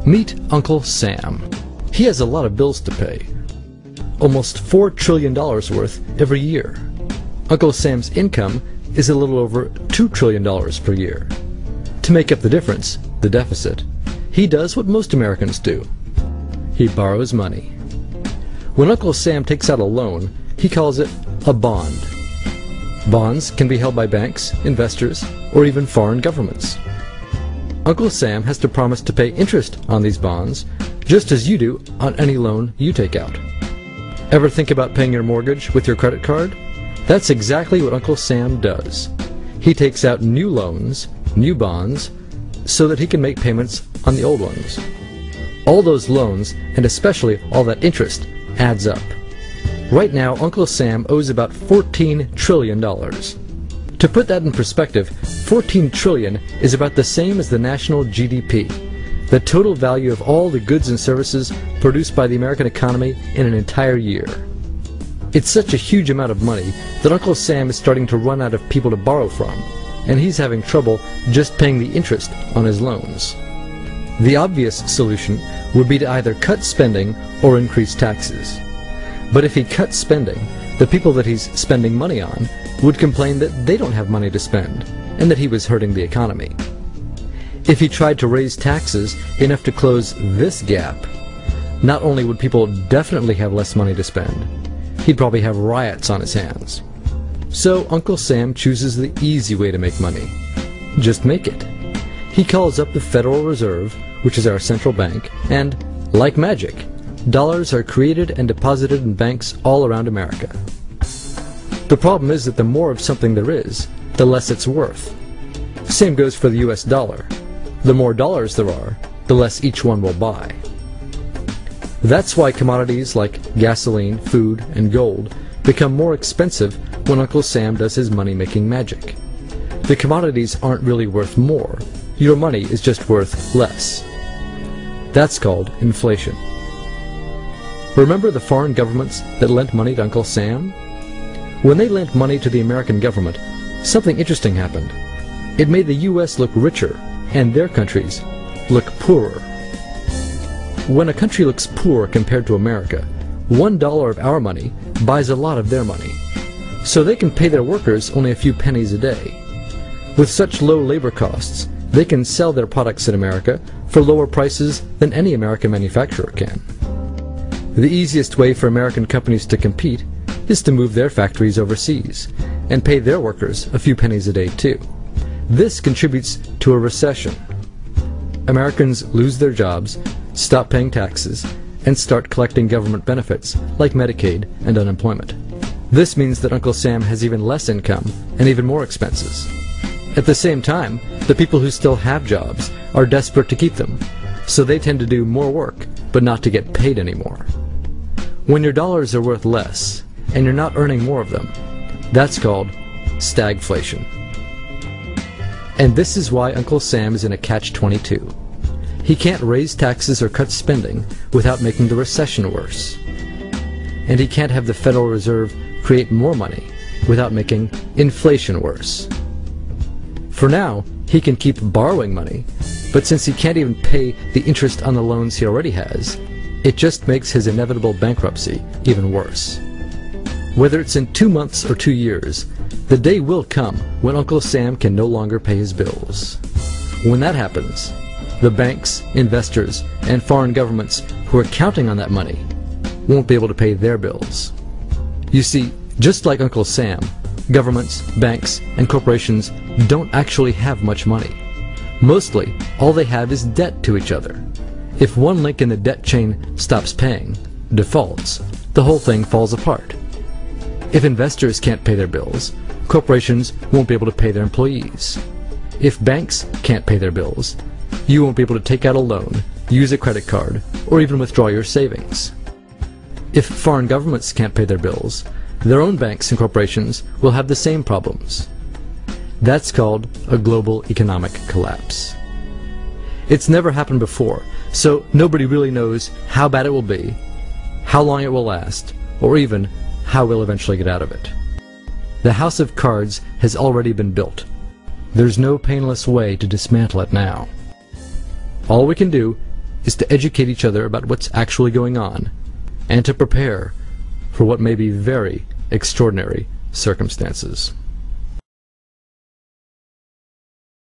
Meet Uncle Sam. He has a lot of bills to pay. Almost $4 trillion worth every year. Uncle Sam's income is a little over $2 trillion per year. To make up the difference, the deficit, he does what most Americans do. He borrows money. When Uncle Sam takes out a loan, he calls it a bond. Bonds can be held by banks, investors, or even foreign governments. Uncle Sam has to promise to pay interest on these bonds, just as you do on any loan you take out. Ever think about paying your mortgage with your credit card? That's exactly what Uncle Sam does. He takes out new loans, new bonds, so that he can make payments on the old ones. All those loans, and especially all that interest, adds up. Right now, Uncle Sam owes about $14 trillion. To put that in perspective, 14 trillion is about the same as the national GDP, the total value of all the goods and services produced by the American economy in an entire year. It's such a huge amount of money that Uncle Sam is starting to run out of people to borrow from, and he's having trouble just paying the interest on his loans. The obvious solution would be to either cut spending or increase taxes. But if he cuts spending, the people that he's spending money on would complain that they don't have money to spend, and that he was hurting the economy. If he tried to raise taxes enough to close this gap, not only would people definitely have less money to spend, he'd probably have riots on his hands. So Uncle Sam chooses the easy way to make money. Just make it. He calls up the Federal Reserve, which is our central bank, and, like magic, dollars are created and deposited in banks all around America. The problem is that the more of something there is, the less it's worth. Same goes for the US dollar. The more dollars there are, the less each one will buy. That's why commodities like gasoline, food, and gold become more expensive when Uncle Sam does his money-making magic. The commodities aren't really worth more. Your money is just worth less. That's called inflation. Remember the foreign governments that lent money to Uncle Sam? When they lent money to the American government, something interesting happened. It made the U.S. look richer, and their countries look poorer. When a country looks poor compared to America, $1 of our money buys a lot of their money, so they can pay their workers only a few pennies a day. With such low labor costs, they can sell their products in America for lower prices than any American manufacturer can. The easiest way for American companies to compete is to move their factories overseas and pay their workers a few pennies a day too. This contributes to a recession. Americans lose their jobs, stop paying taxes, and start collecting government benefits like Medicaid and unemployment. This means that Uncle Sam has even less income and even more expenses. At the same time, the people who still have jobs are desperate to keep them, so they tend to do more work, but not to get paid anymore. When your dollars are worth less, and you're not earning more of them, that's called stagflation. And this is why Uncle Sam is in a catch-22. He can't raise taxes or cut spending without making the recession worse. And he can't have the Federal Reserve create more money without making inflation worse. For now, he can keep borrowing money, but since he can't even pay the interest on the loans he already has, it just makes his inevitable bankruptcy even worse. Whether it's in 2 months or 2 years, the day will come when Uncle Sam can no longer pay his bills. When that happens, the banks, investors, and foreign governments who are counting on that money won't be able to pay their bills. You see, just like Uncle Sam, governments, banks, and corporations don't actually have much money. Mostly, all they have is debt to each other. If one link in the debt chain stops paying, defaults, the whole thing falls apart. If investors can't pay their bills, corporations won't be able to pay their employees. If banks can't pay their bills, you won't be able to take out a loan, use a credit card, or even withdraw your savings. If foreign governments can't pay their bills, their own banks and corporations will have the same problems. That's called a global economic collapse. It's never happened before, so nobody really knows how bad it will be, how long it will last, or even how we'll eventually get out of it. The house of cards has already been built. There's no painless way to dismantle it now. All we can do is to educate each other about what's actually going on, and to prepare for what may be very extraordinary circumstances.